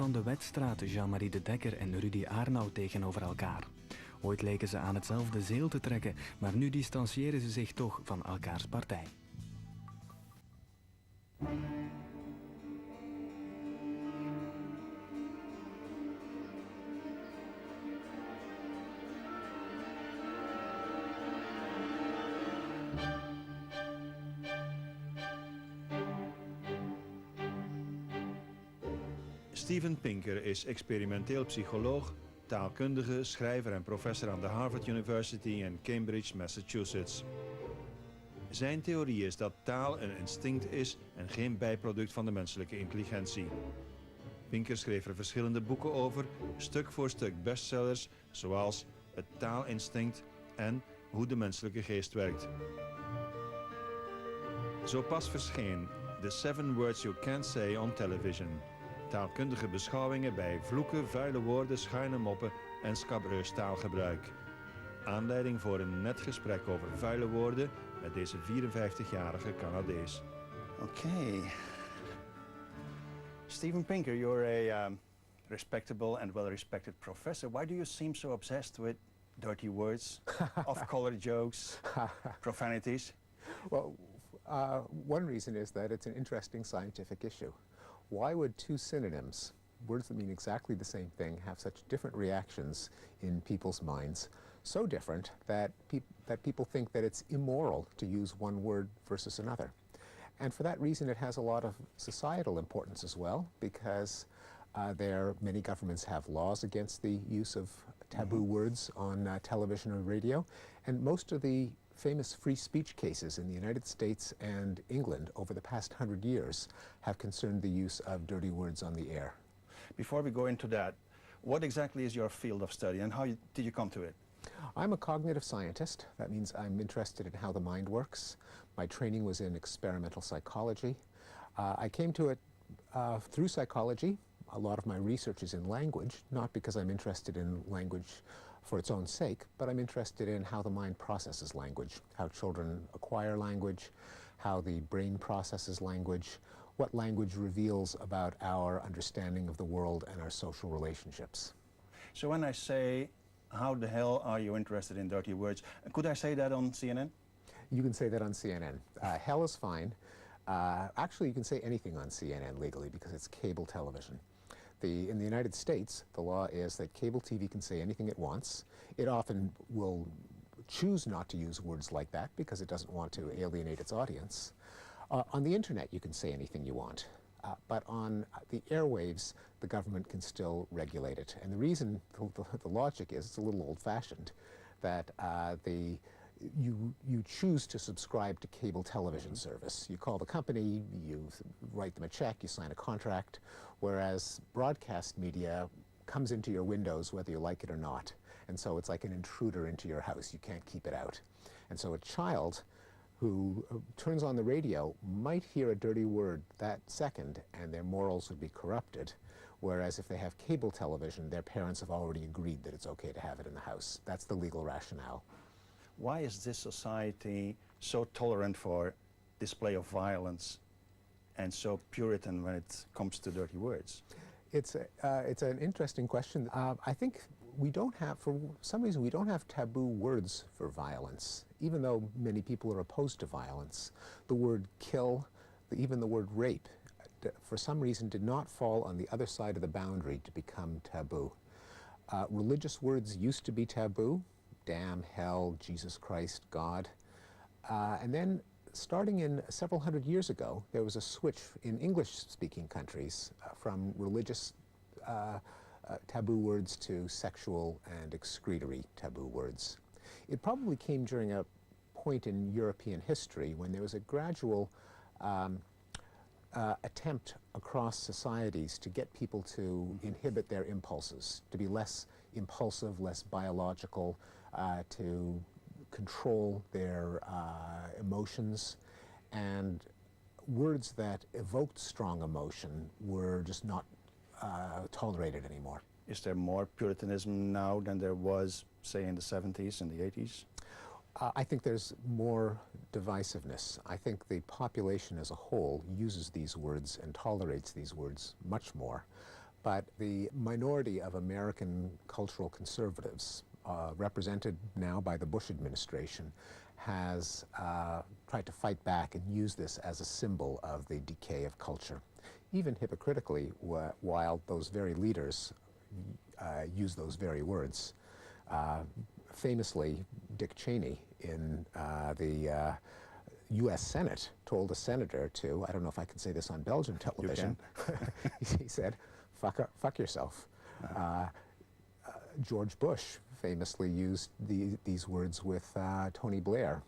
van de Wetstraat, Jean-Marie de Dekker en Rudy Arnau tegenover elkaar. Ooit leken ze aan hetzelfde zeel te trekken, maar nu distancieren ze zich toch van elkaars partij. Steven Pinker is experimenteel psycholoog, taalkundige, schrijver en professor aan de Harvard University in Cambridge, Massachusetts. Zijn theorie is dat taal een instinct is en geen bijproduct van de menselijke intelligentie. Pinker schreef er verschillende boeken over, stuk voor stuk bestsellers, zoals Het taalinstinct en Hoe de menselijke geest werkt. Zo pas verscheen The 7 Words You Can't Say on Television. Taalkundige beschouwingen bij vloeken, vuile woorden, schuine moppen en scabreus taalgebruik. Aanleiding voor een net gesprek over vuile woorden met deze 54-jarige Canadees. Okay. Steven Pinker, you're a respectable and well-respected professor. Why do you seem so obsessed with dirty words, off-color jokes, profanities? Well, one reason is that it's an interesting scientific issue. Why would two synonyms, words that mean exactly the same thing, have such different reactions in people's minds? So different that people think that it's immoral to use one word versus another. And for that reason, it has a lot of societal importance as well, because many governments have laws against the use of taboo words on television or radio, and most of the famous free speech cases in the United States and England over the past 100 years have concerned the use of dirty words on the air. Before we go into that, what exactly is your field of study and how did you come to it? I'm a cognitive scientist. That means I'm interested in how the mind works. My training was in experimental psychology. I came to it through psychology. A lot of my research is in language, not because I'm interested in language for its own sake, but I'm interested in how the mind processes language, how children acquire language, how the brain processes language, what language reveals about our understanding of the world and our social relationships. So when I say, how the hell are you interested in dirty words, could I say that on CNN? You can say that on CNN. Hell is fine. Actually, you can say anything on CNN legally because it's cable television. In the United States, the law is that cable TV can say anything it wants. It often will choose not to use words like that because it doesn't want to alienate its audience. On the internet, you can say anything you want. But on the airwaves, the government can still regulate it. And the reason, the logic is, it's a little old-fashioned, that you choose to subscribe to cable television service. You call the company, you write them a check, you sign a contract, whereas broadcast media comes into your windows whether you like it or not. And so it's like an intruder into your house. You can't keep it out. And so a child who turns on the radio might hear a dirty word that second and their morals would be corrupted. Whereas if they have cable television, their parents have already agreed that it's okay to have it in the house. That's the legal rationale. Why is this society so tolerant for display of violence and so Puritan when it comes to dirty words? It's an interesting question. I think we don't have, for some reason, we don't have taboo words for violence, even though many people are opposed to violence. The word kill, even the word rape, for some reason did not fall on the other side of the boundary to become taboo. Religious words used to be taboo. Damn, hell, Jesus Christ, God. And then starting in several hundred years ago, there was a switch in English-speaking countries from religious taboo words to sexual and excretory taboo words. It probably came during a point in European history when there was a gradual attempt across societies to get people to inhibit their impulses, to be less impulsive, less biological, to control their emotions, and words that evoked strong emotion were just not tolerated anymore. Is there more Puritanism now than there was, say, in the 70s and the 80s? I think there's more divisiveness. I think the population as a whole uses these words and tolerates these words much more. But the minority of American cultural conservatives, represented now by the Bush administration, has tried to fight back and use this as a symbol of the decay of culture. Even hypocritically, while those very leaders use those very words. Famously, Dick Cheney in the U.S. Senate told a senator to, I don't know if I can say this on Belgian television, he said, fuck yourself. George Bush famously used these words with Tony Blair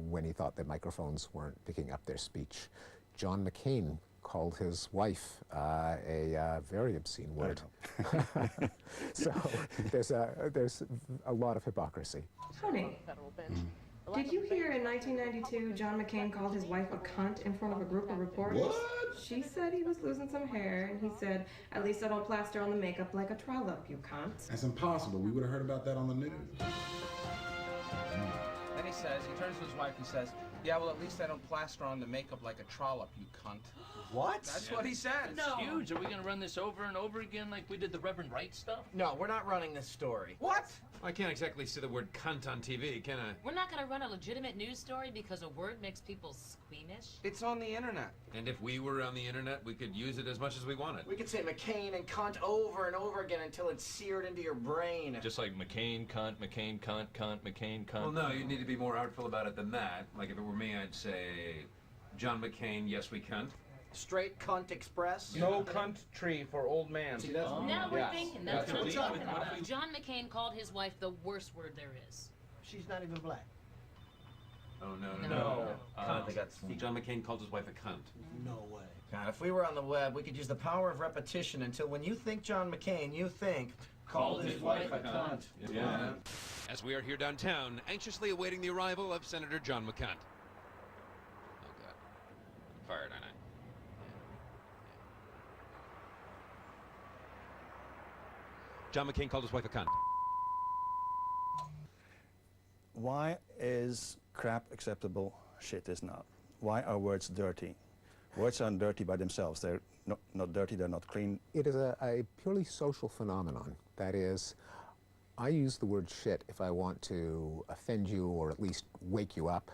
when he thought that microphones weren't picking up their speech. John McCain called his wife a very obscene word. So there's a lot of hypocrisy. Tony, did you hear in 1992 John McCain called his wife a cunt in front of a group of reporters? What? She said he was losing some hair, and he said, "At least I don't plaster on the makeup like a trollop, you cunt." That's impossible. We would have heard about that on the news. Then he turns to his wife and says, "Yeah, well, at least I don't plaster on the makeup like a trollop, you cunt." What? That's what he says. No. It's huge. Are we going to run this over and over again like we did the Reverend Wright stuff? No, we're not running this story. What? I can't exactly see the word cunt on TV, can I? We're not going to run a legitimate news story because a word makes people squeamish. It's on the internet. And if we were on the internet, we could use it as much as we wanted. We could say McCain and cunt over and over again until it's seared into your brain. Just like McCain, cunt, McCain, cunt, cunt, McCain, cunt. Well, no, you need to be more artful about it than that. Like if it were me, I'd say, John McCain, yes we cunt. Straight cunt express. No cunt tree for old man. See, that's Now we're thinking. That's what we're That's talking about. John McCain called his wife the worst word there is. She's not even black. Oh, no. No. Cunt. John McCain called his wife a cunt. No way. God, if we were on the web, we could use the power of repetition until when you think John McCain, you think Called his wife a cunt. Yeah. As we are here downtown, anxiously awaiting the arrival of Senator John McCain. Oh, God. I'm fired, aren't I? John McCain called his wife a cunt. Why is crap acceptable, shit is not? Why are words dirty? Words aren't dirty by themselves. They're not dirty, they're not clean. It is a purely social phenomenon. That is, I use the word shit if I want to offend you or at least wake you up.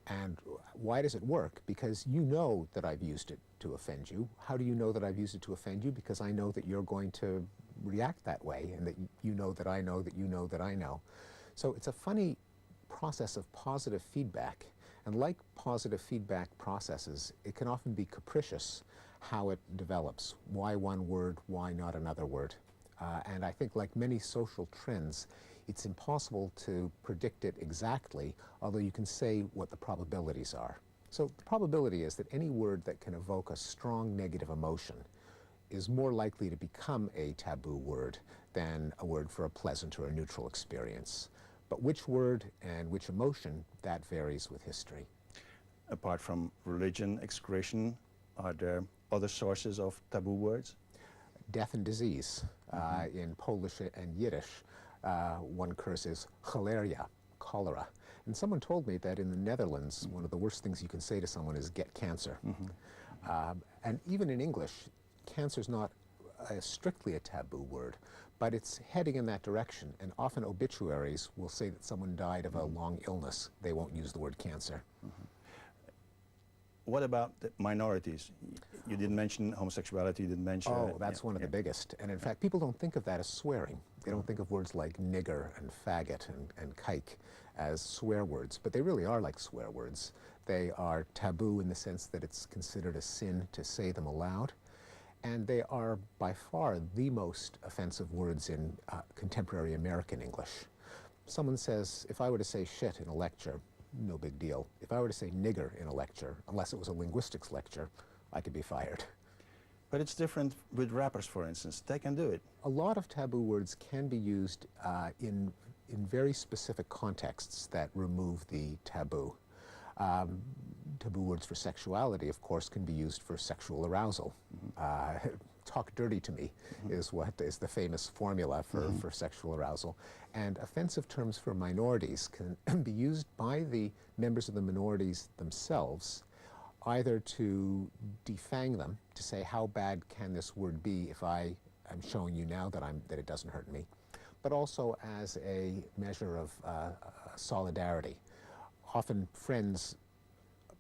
And why does it work? Because you know that I've used it to offend you. How do you know that I've used it to offend you? Because I know that you're going to react that way, and that you know that I know that you know that I know. So it's a funny process of positive feedback. And like positive feedback processes, it can often be capricious how it develops. Why one word, why not another word? And I think like many social trends, it's impossible to predict it exactly, although you can say what the probabilities are. So the probability is that any word that can evoke a strong negative emotion is more likely to become a taboo word than a word for a pleasant or a neutral experience. But which word and which emotion, that varies with history. Apart from religion, execration, are there other sources of taboo words? Death and disease. In Polish and Yiddish, one curse is choleria, cholera. And someone told me that in the Netherlands, one of the worst things you can say to someone is get cancer. And even in English, cancer is not strictly a taboo word, but it's heading in that direction. And often obituaries will say that someone died of a long illness. They won't use the word cancer. What about the minorities? You didn't mention homosexuality, you didn't mention... Oh, that's one of the biggest. And in fact, people don't think of that as swearing. They don't think of words like nigger and faggot and kike as swear words, but they really are like swear words. They are taboo in the sense that it's considered a sin to say them aloud. And they are by far the most offensive words in contemporary American English. Someone says, if I were to say shit in a lecture, no big deal. If I were to say nigger in a lecture, unless it was a linguistics lecture, I could be fired. But it's different with rappers, for instance. They can do it. A lot of taboo words can be used in very specific contexts that remove the taboo. Taboo words for sexuality, of course, can be used for sexual arousal. Talk dirty to me is what is the famous formula for sexual arousal. And offensive terms for minorities can be used by the members of the minorities themselves, either to defang them, to say how bad can this word be if I I'm showing you now that it doesn't hurt me, but also as a measure of solidarity. Often friends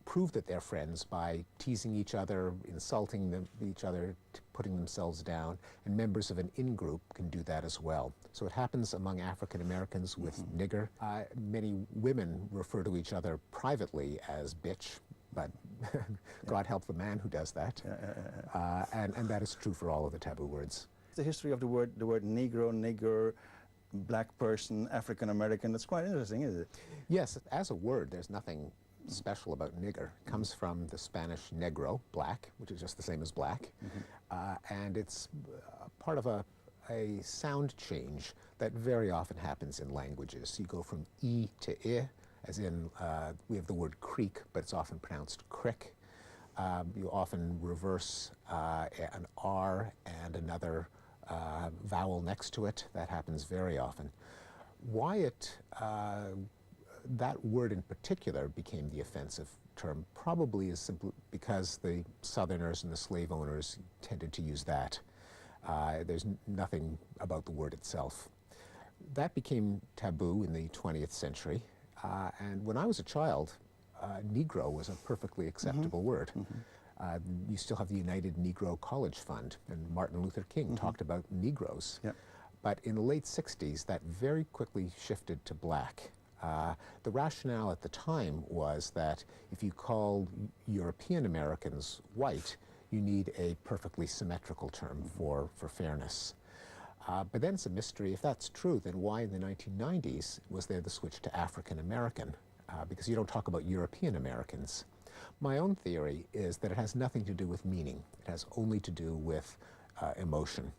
prove that they're friends by teasing each other, insulting each other, putting themselves down, and members of an in-group can do that as well. So it happens among African Americans with nigger. Many women refer to each other privately as bitch, but God help the man who does that. And that is true for all of the taboo words. The history of the word Negro, nigger, black person, African American, that's quite interesting, isn't it? Yes, as a word, there's nothing special about nigger. It comes from the Spanish negro, black, which is just the same as black, and it's part of a sound change that very often happens in languages. You go from E to I, as in we have the word creek, but it's often pronounced crick. You often reverse an R and another vowel next to it. That happens very often. Why that word in particular became the offensive term probably is simply because the Southerners and the slave owners tended to use that. There's nothing about the word itself. That became taboo in the 20th century, and when I was a child, Negro was a perfectly acceptable word. You still have the United Negro College Fund, and Martin Luther King talked about Negroes. But in the late 60s, that very quickly shifted to black. The rationale at the time was that if you called European Americans white, you need a perfectly symmetrical term for fairness. But then it's a mystery. If that's true, then why in the 1990s was there the switch to African American? Because you don't talk about European Americans. My own theory is that it has nothing to do with meaning. It has only to do with emotion.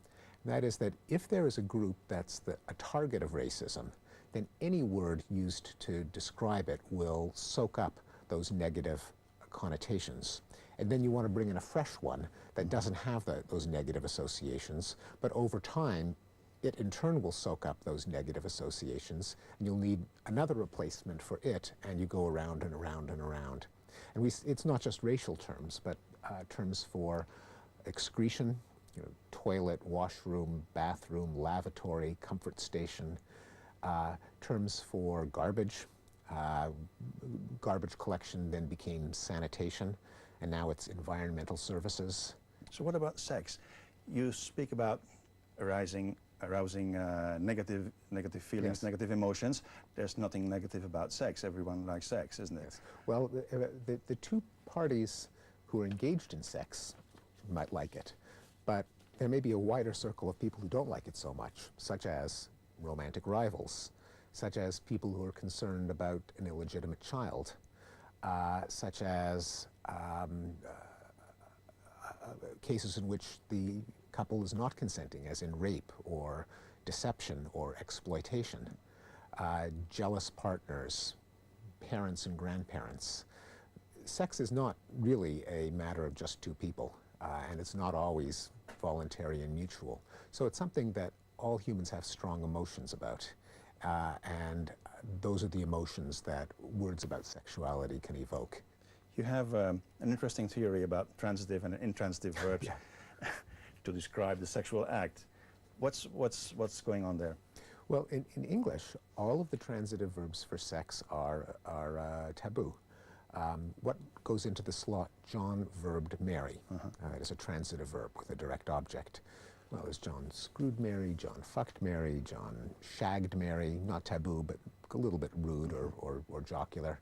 And that is that if there is a group that's a target of racism, then any word used to describe it will soak up those negative connotations. And then you want to bring in a fresh one that doesn't have those negative associations, but over time, it in turn will soak up those negative associations, and you'll need another replacement for it, and you go around and around and around. And it's not just racial terms, but terms for excretion, toilet, washroom, bathroom, lavatory, comfort station, terms for garbage. Garbage collection then became sanitation, and now it's environmental services. So what about sex? You speak about arousing negative feelings, negative emotions. There's nothing negative about sex. Everyone likes sex, isn't it? Well, the two parties who are engaged in sex might like it, but there may be a wider circle of people who don't like it so much, such as romantic rivals, such as people who are concerned about an illegitimate child, such as cases in which the couple is not consenting, as in rape or deception or exploitation, jealous partners, parents and grandparents. Sex is not really a matter of just two people, and it's not always voluntary and mutual. So it's something that all humans have strong emotions about, and those are the emotions that words about sexuality can evoke. You have an interesting theory about transitive and intransitive verbs to describe the sexual act. What's going on there? Well, in English, all of the transitive verbs for sex are taboo. What goes into the slot, John verbed Mary. It is a transitive verb with a direct object. Well, there's John screwed Mary, John fucked Mary, John shagged Mary, not taboo, but a little bit rude or jocular.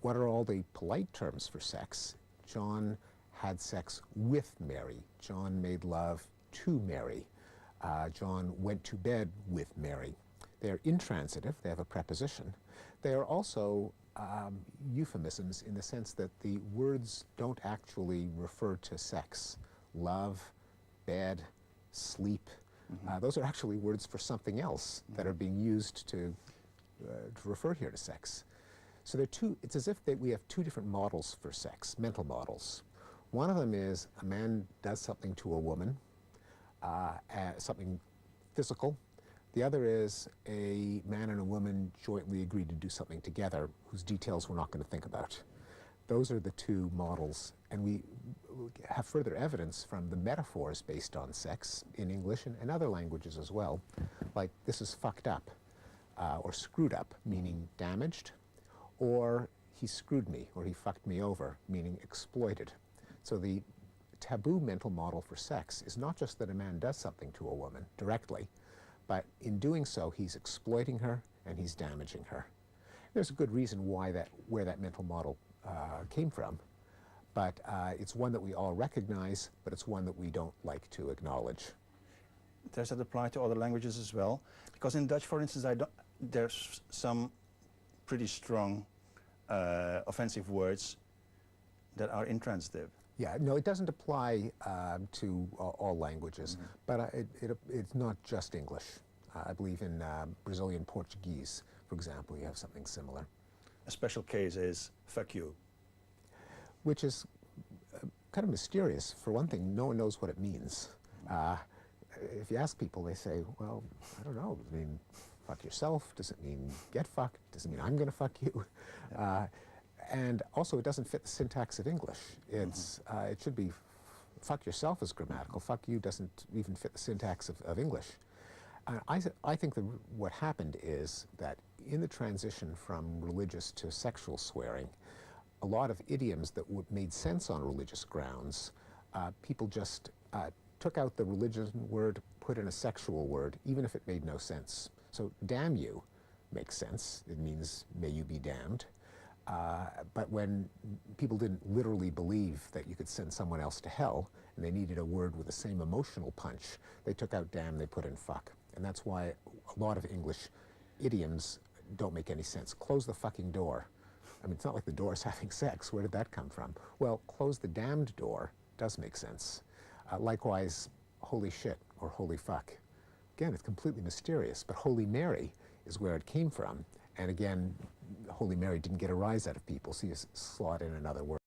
What are all the polite terms for sex? John had sex with Mary. John made love to Mary. John went to bed with Mary. They're intransitive, they have a preposition. They are also euphemisms in the sense that the words don't actually refer to sex. Love, bed, sleep, those are actually words for something else that are being used to refer here to sex. So it's as if we have two different models for sex, mental models. One of them is a man does something to a woman, something physical. The other is a man and a woman jointly agree to do something together whose details we're not going to think about. Those are the two models, and we have further evidence from the metaphors based on sex in English and other languages as well, like this is fucked up, or screwed up, meaning damaged, or he screwed me, or he fucked me over, meaning exploited. So the taboo mental model for sex is not just that a man does something to a woman directly, but in doing so he's exploiting her and he's damaging her. There's a good reason why where that mental model came from, but it's one that we all recognize, but it's one that we don't like to acknowledge. Does that apply to other languages as well? Because in Dutch, for instance, there's some pretty strong offensive words that are intransitive. Yeah, no, it doesn't apply to all languages, but it's not just English. I believe in Brazilian Portuguese, for example, you have something similar. A special case is fuck you. Which is kind of mysterious. For one thing, no one knows what it means. If you ask people, they say, well, I don't know, does it mean fuck yourself? Does it mean get fucked? Does it mean I'm going to fuck you? And also, it doesn't fit the syntax of English. It's, it should be fuck yourself is grammatical. Fuck you doesn't even fit the syntax of English. I think what happened is that in the transition from religious to sexual swearing, a lot of idioms that made sense on religious grounds, people just took out the religious word, put in a sexual word, even if it made no sense. So damn you makes sense. It means may you be damned. But when people didn't literally believe that you could send someone else to hell, and they needed a word with the same emotional punch, they took out damn, they put in fuck. And that's why a lot of English idioms don't make any sense. Close the fucking door. I mean, it's not like the door is having sex. Where did that come from? Well, close the damned door does make sense. Likewise, holy shit or holy fuck. Again, it's completely mysterious, but Holy Mary is where it came from. And again, Holy Mary didn't get a rise out of people, so you slot in another word.